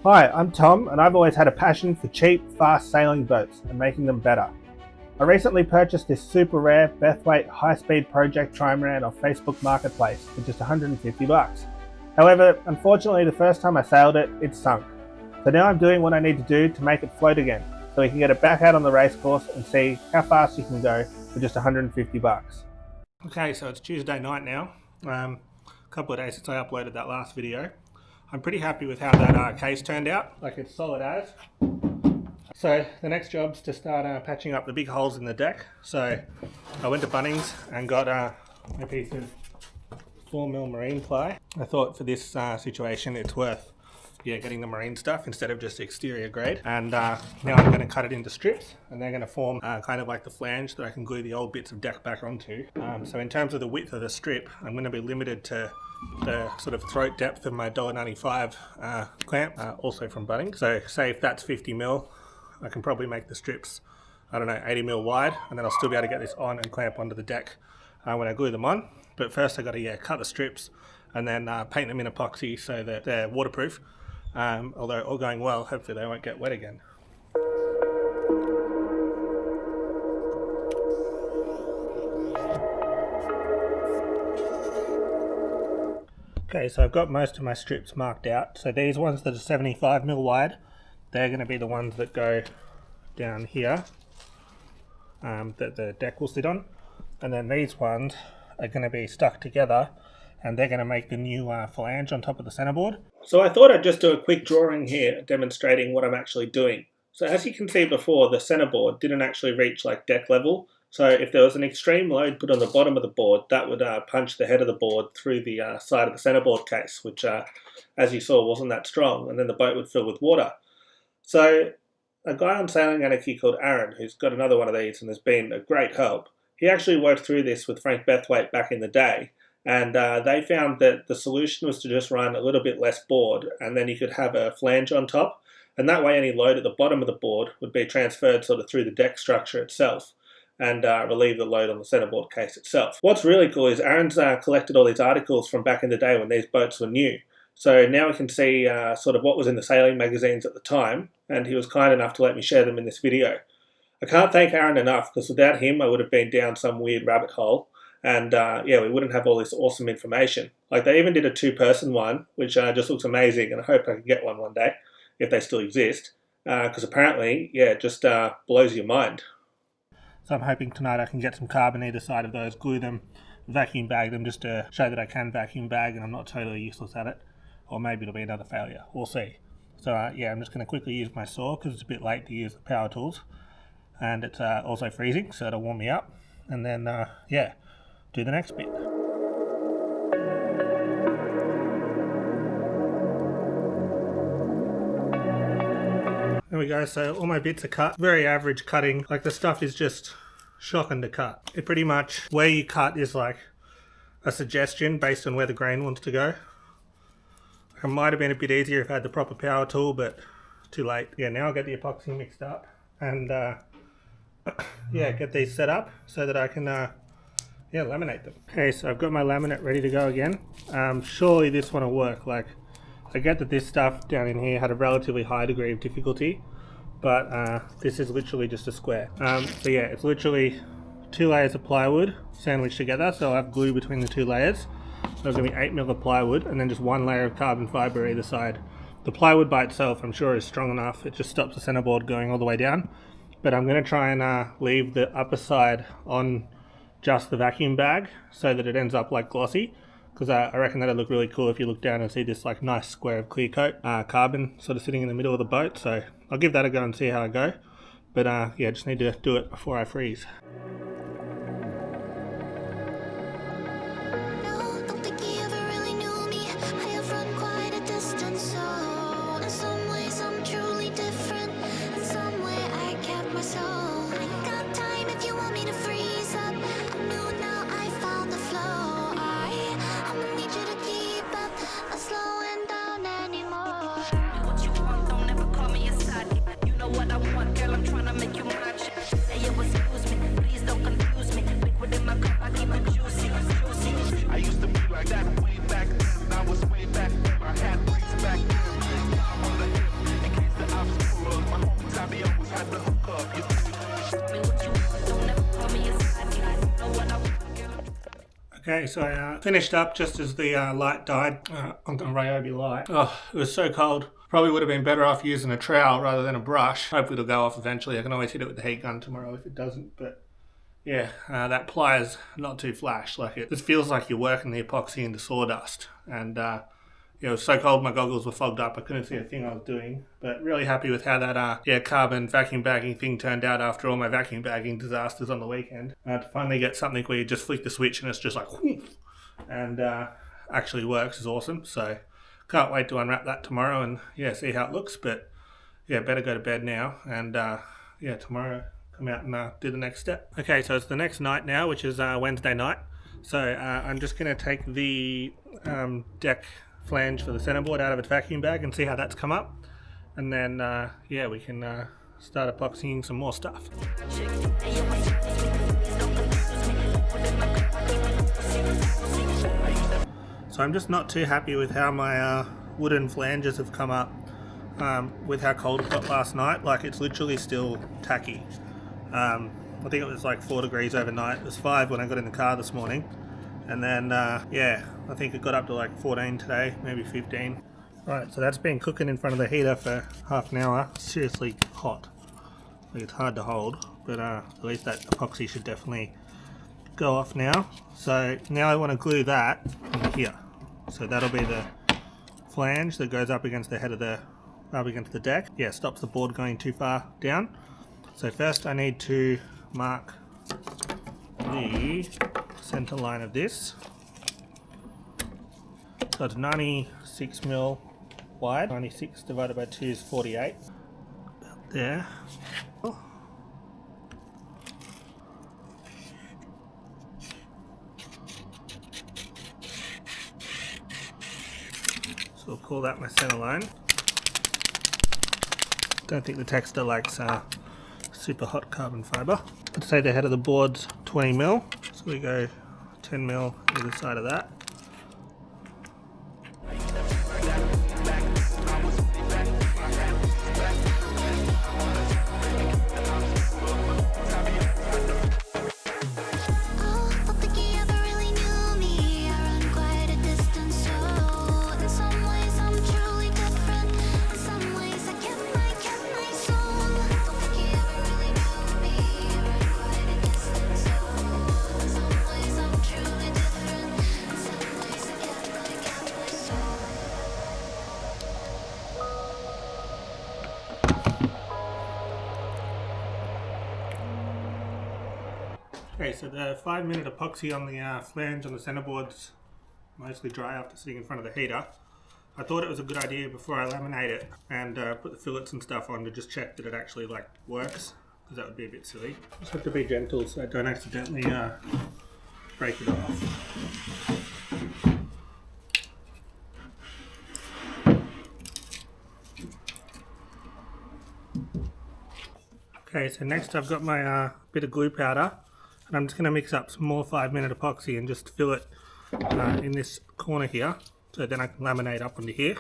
Hi, I'm Tom, and I've always had a passion for cheap, fast sailing boats and making them better. I recently purchased this super rare Bethwaite high-speed project Trimaran off Facebook Marketplace for just 150 bucks. However, unfortunately the first time I sailed it, it sunk. So now I'm doing what I need to do to make it float again, so we can get it back out on the racecourse and see how fast you can go for just 150 bucks. Okay, so it's Tuesday night now. A couple of days since I uploaded that last video. I'm pretty happy with how that case turned out, like it's solid as. So the next job's to start patching up the big holes in the deck. So I went to Bunnings and got a piece of 4mm Marine Ply. I thought for this situation it's worth getting the marine stuff instead of just exterior grade. And now I'm going to cut it into strips, and they're going to form kind of like the flange that I can glue the old bits of deck back onto. So in terms of the width of the strip, I'm going to be limited to the sort of throat depth of my $1.95 clamp, also from Bunnings. So say if that's 50mm, I can probably make the strips, I don't know, 80mm wide, and then I'll still be able to get this on and clamp onto the deck when I glue them on. But first I got to cut the strips and then paint them in epoxy so that they're waterproof. Although all going well, hopefully they won't get wet again. Okay, so I've got most of my strips marked out. So these ones that are 75mm wide, they're going to be the ones that go down here, that the deck will sit on. And then these ones are going to be stuck together, and they're going to make the new flange on top of the centreboard. So I thought I'd just do a quick drawing here demonstrating what I'm actually doing. So as you can see before, the centreboard didn't actually reach like deck level. So if there was an extreme load put on the bottom of the board, that would punch the head of the board through the side of the centreboard case, which as you saw wasn't that strong, and then the boat would fill with water. So a guy on Sailing Anarchy called Aaron, who's got another one of these and has been a great help, he actually worked through this with Frank Bethwaite back in the day. And they found that the solution was to just run a little bit less board, and then you could have a flange on top, and that way any load at the bottom of the board would be transferred sort of through the deck structure itself and relieve the load on the centreboard case itself. What's really cool is Aaron's collected all these articles from back in the day when these boats were new. So now we can see sort of what was in the sailing magazines at the time, and he was kind enough to let me share them in this video. I can't thank Aaron enough, because without him I would have been down some weird rabbit hole. And we wouldn't have all this awesome information. Like they even did a two-person one, which just looks amazing, and I hope I can get one day, if they still exist, because apparently, it just blows your mind. So I'm hoping tonight I can get some carbon either side of those, glue them, vacuum bag them, just to show that I can vacuum bag and I'm not totally useless at it. Or maybe it'll be another failure, we'll see. So I'm just going to quickly use my saw, because it's a bit late to use the power tools. And it's also freezing, so it'll warm me up. And then, do the next bit. There we go, so all my bits are cut. Very average cutting, like the stuff is just shocking to cut. It pretty much, where you cut is like a suggestion based on where the grain wants to go. It might have been a bit easier if I had the proper power tool, but too late. Now I'll get the epoxy mixed up and get these set up so that I can laminate them. Okay, so I've got my laminate ready to go again. Surely this one will work. Like, I get that this stuff down in here had a relatively high degree of difficulty, but this is literally just a square. It's literally 2 layers of plywood sandwiched together, so I'll have glue between the 2 layers. There's going to be 8mm of plywood, and then just 1 layer of carbon fibre either side. The plywood by itself, I'm sure, is strong enough. It just stops the centreboard going all the way down. But I'm going to try and leave the upper side on just the vacuum bag so that it ends up like glossy, because I reckon that'd look really cool if you look down and see this like nice square of clear coat carbon sort of sitting in the middle of the boat. So I'll give that a go and see how I go, but just need to do it before I freeze. What I want, girl, I'm trying to make you mine. Say it was excuse me, please don't Okay, so I finished up just as the light died on the Ryobi light. Oh, it was so cold. Probably would have been better off using a trowel rather than a brush. Hopefully it'll go off eventually. I can always hit it with the heat gun tomorrow if it doesn't, but yeah, that ply is not too flash. Like, it just feels like you're working the epoxy into sawdust. And it was so cold my goggles were fogged up, I couldn't see a thing I was doing. But really happy with how that carbon vacuum bagging thing turned out after all my vacuum bagging disasters on the weekend. To finally get something where you just flick the switch and it's just like whoosh, and actually works is awesome. So can't wait to unwrap that tomorrow and see how it looks. But yeah, better go to bed now, and tomorrow come out and do the next step. Okay, so it's the next night now, which is Wednesday night. So I'm just going to take the deck flange for the centerboard out of its vacuum bag and see how that's come up, and then we can start epoxying some more stuff. So I'm just not too happy with how my wooden flanges have come up with how cold it got last night. Like, it's literally still tacky. I think it was like 4 degrees overnight. It was 5 when I got in the car this morning. And then, I think it got up to like 14 today, maybe 15. Right, so that's been cooking in front of the heater for half an hour. Seriously hot. Like, it's hard to hold, but at least that epoxy should definitely go off now. So now I want to glue that in here. So that'll be the flange that goes up against the head of up against the deck. Yeah, stops the board going too far down. So first I need to mark the center line of this. So it's 96 mil wide. 96 divided by 2 is 48. About there. So we'll call that my center line. Don't think the texter likes super hot carbon fibre. Let's say the head of the board's 20 mil. So we go 10 mil either side of that. Okay, so the 5-minute epoxy on the flange on the centerboard's mostly dry after sitting in front of the heater. I thought it was a good idea before I laminate it and put the fillets and stuff on to just check that it actually works, because that would be a bit silly. Just have to be gentle so I don't accidentally break it off. Okay, so next I've got my bit of glue powder. And I'm just going to mix up some more 5-minute epoxy and just fill it in this corner here, so then I can laminate up onto here.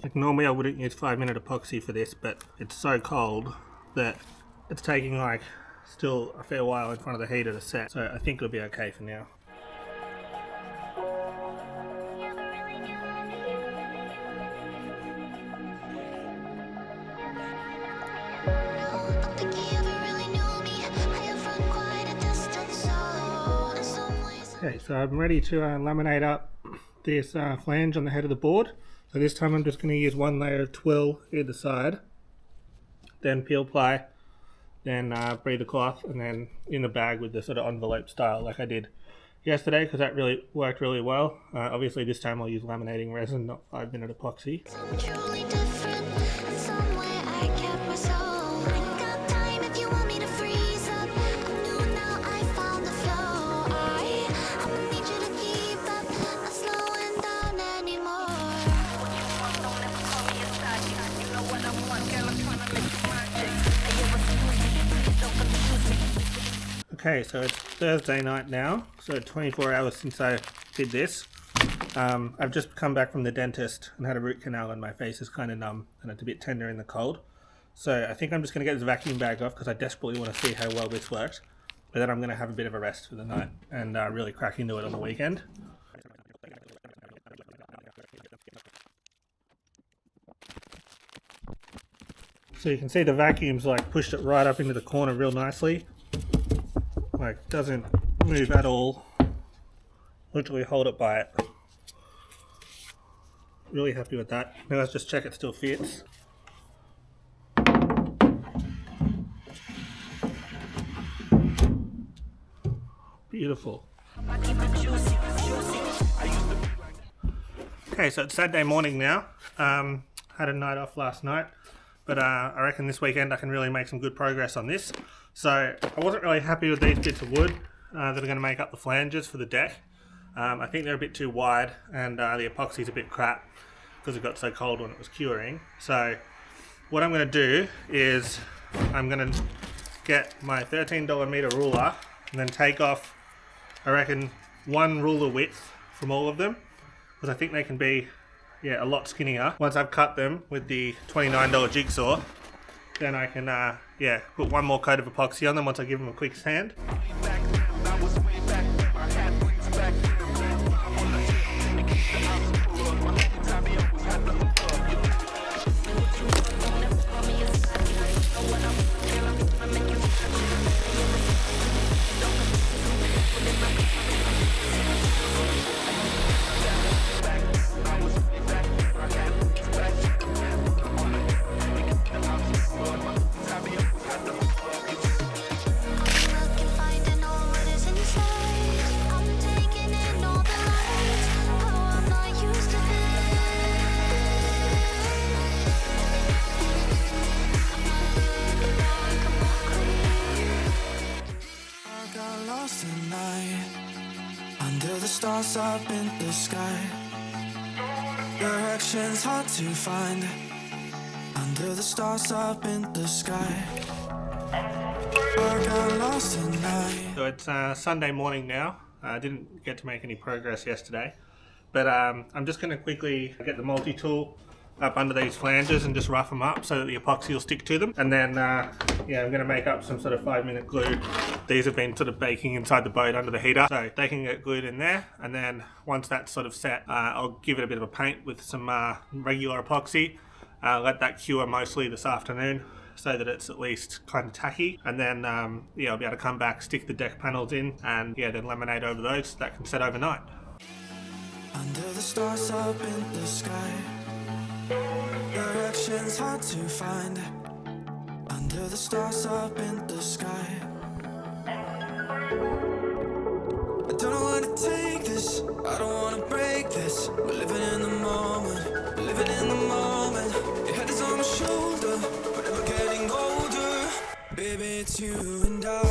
Like, normally I wouldn't use 5-minute epoxy for this, but it's so cold that it's taking like still a fair while in front of the heater to set, so I think it'll be okay for now. Okay, so I'm ready to laminate up this flange on the head of the board. So this time I'm just going to use 1 layer of twill either side, then peel ply, then breathe the cloth, and then in the bag with the sort of envelope style like I did yesterday, because that really worked really well. Obviously this time I'll use laminating resin, not 5-minute epoxy. Okay, so it's Thursday night now, so 24 hours since I did this. I've just come back from the dentist and had a root canal and my face is kind of numb and it's a bit tender in the cold. So I think I'm just going to get this vacuum bag off because I desperately want to see how well this works. but then I'm going to have a bit of a rest for the night and really crack into it on the weekend. So you can see the vacuum's like pushed it right up into the corner real nicely. Like doesn't move at all. Literally hold it by it. Really happy with that. Now let's just check it still fits. Beautiful. Okay, so it's Saturday morning now. Had a night off last night, but I reckon this weekend I can really make some good progress on this. So I wasn't really happy with these bits of wood that are going to make up the flanges for the deck. I think they're a bit too wide, and the epoxy's a bit crap because it got so cold when it was curing. So what I'm going to do is I'm going to get my $13 meter ruler and then take off, I reckon, one ruler width from all of them, because I think they can be a lot skinnier. Once I've cut them with the $29 jigsaw, then I can put one more coat of epoxy on them once I give them a quick sand. Under the stars up in the sky, directions hard to find. Under the stars up in the sky, I got lost tonight. So it's Sunday morning now. I didn't get to make any progress yesterday, but I'm just going to quickly get the multi-tool up under these flanges and just rough them up so that the epoxy will stick to them. And then I'm going to make up some sort of 5-minute glue. These have been sort of baking inside the boat under the heater, so they can get glued in there. And then once that's sort of set, I'll give it a bit of a paint with some regular epoxy. Let that cure mostly this afternoon so that it's at least kind of tacky. And then I'll be able to come back, stick the deck panels in, and then laminate over those so that can set overnight. Under the stars up in the sky, directions hard to find. Under the stars up in the sky, I don't know where to take this, I don't want to break this. We're living in the moment, living in the moment. Your head is on my shoulder, but we're getting older. Baby, it's you and I.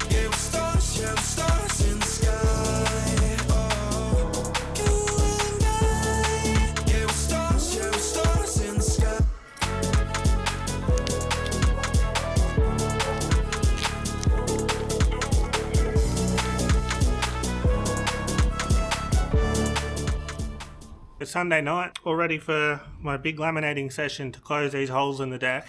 Yeah, we're stars in the sky. It's Sunday night, all ready for my big laminating session to close these holes in the deck.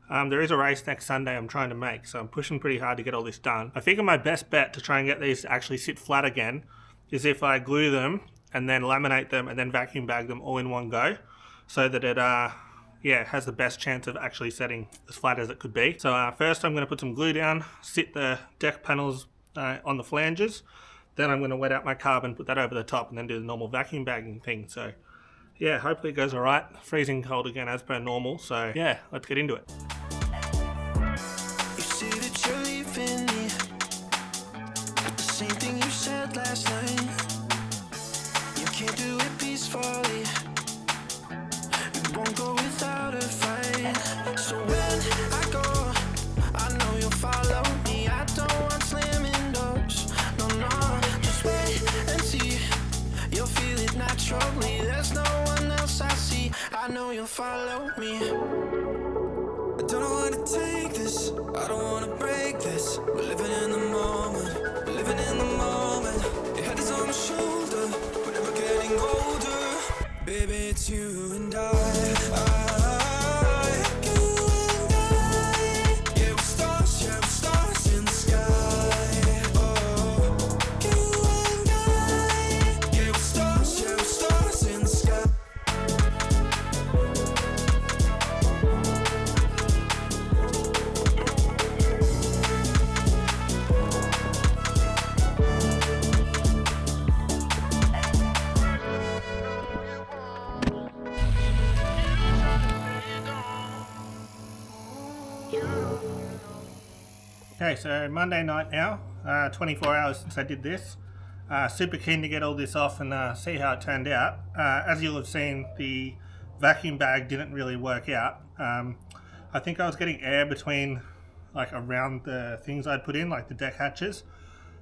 There is a race next Sunday I'm trying to make, so I'm pushing pretty hard to get all this done. I figure my best bet to try and get these to actually sit flat again is if I glue them and then laminate them and then vacuum bag them all in one go, so that it has the best chance of actually setting as flat as it could be. So first I'm going to put some glue down, sit the deck panels on the flanges. Then I'm going to wet out my carbon, put that over the top, and then do the normal vacuum bagging thing. So yeah, hopefully it goes all right. Freezing cold again as per normal. So yeah, let's get into it. You see that you're leaving me, the same thing you said last night. You can't do it peacefully, you won't go without a fight. So when I go, I know you'll follow me. I don't want slamming doors, no, no. Just wait and see, you'll feel it naturally. There's no one else I see, I know you'll follow me. I don't know where to take this, I don't want to break this. We're living in the moment, living in the moment. Your head is on my shoulder, we're never getting older. Baby, it's you and I. You and I. Okay, so Monday night now, 24 hours since I did this. Super keen to get all this off and see how it turned out. As you'll have seen, the vacuum bag didn't really work out. I think I was getting air between, like, around the things I'd put in, like the deck hatches.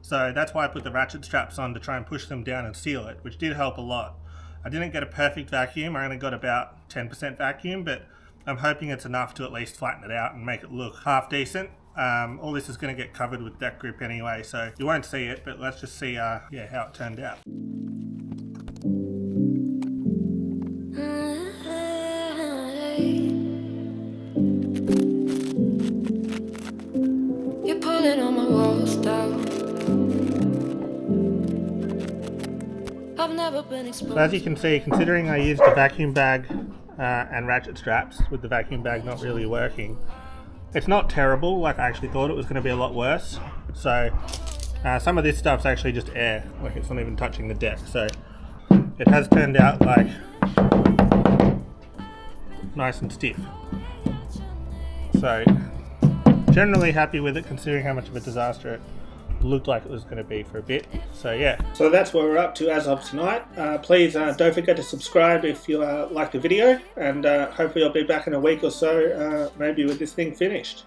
So that's why I put the ratchet straps on to try and push them down and seal it, which did help a lot. I didn't get a perfect vacuum, I only got about 10% vacuum, but I'm hoping it's enough to at least flatten it out and make it look half decent. All this is going to get covered with deck grip anyway, so you won't see it, but let's just see how it turned out. You're pulling on my walls down. I've never been exposed. So as you can see, considering I used a vacuum bag and ratchet straps, with the vacuum bag not really working, it's not terrible. Like, I actually thought it was going to be a lot worse. So some of this stuff's actually just air, like it's not even touching the deck. So it has turned out like nice and stiff. So generally happy with it, considering how much of a disaster it looked like it was going to be for a bit. So yeah, so that's what we're up to as of tonight. Please don't forget to subscribe if you like the video, and hopefully I'll be back in a week or so, maybe with this thing finished.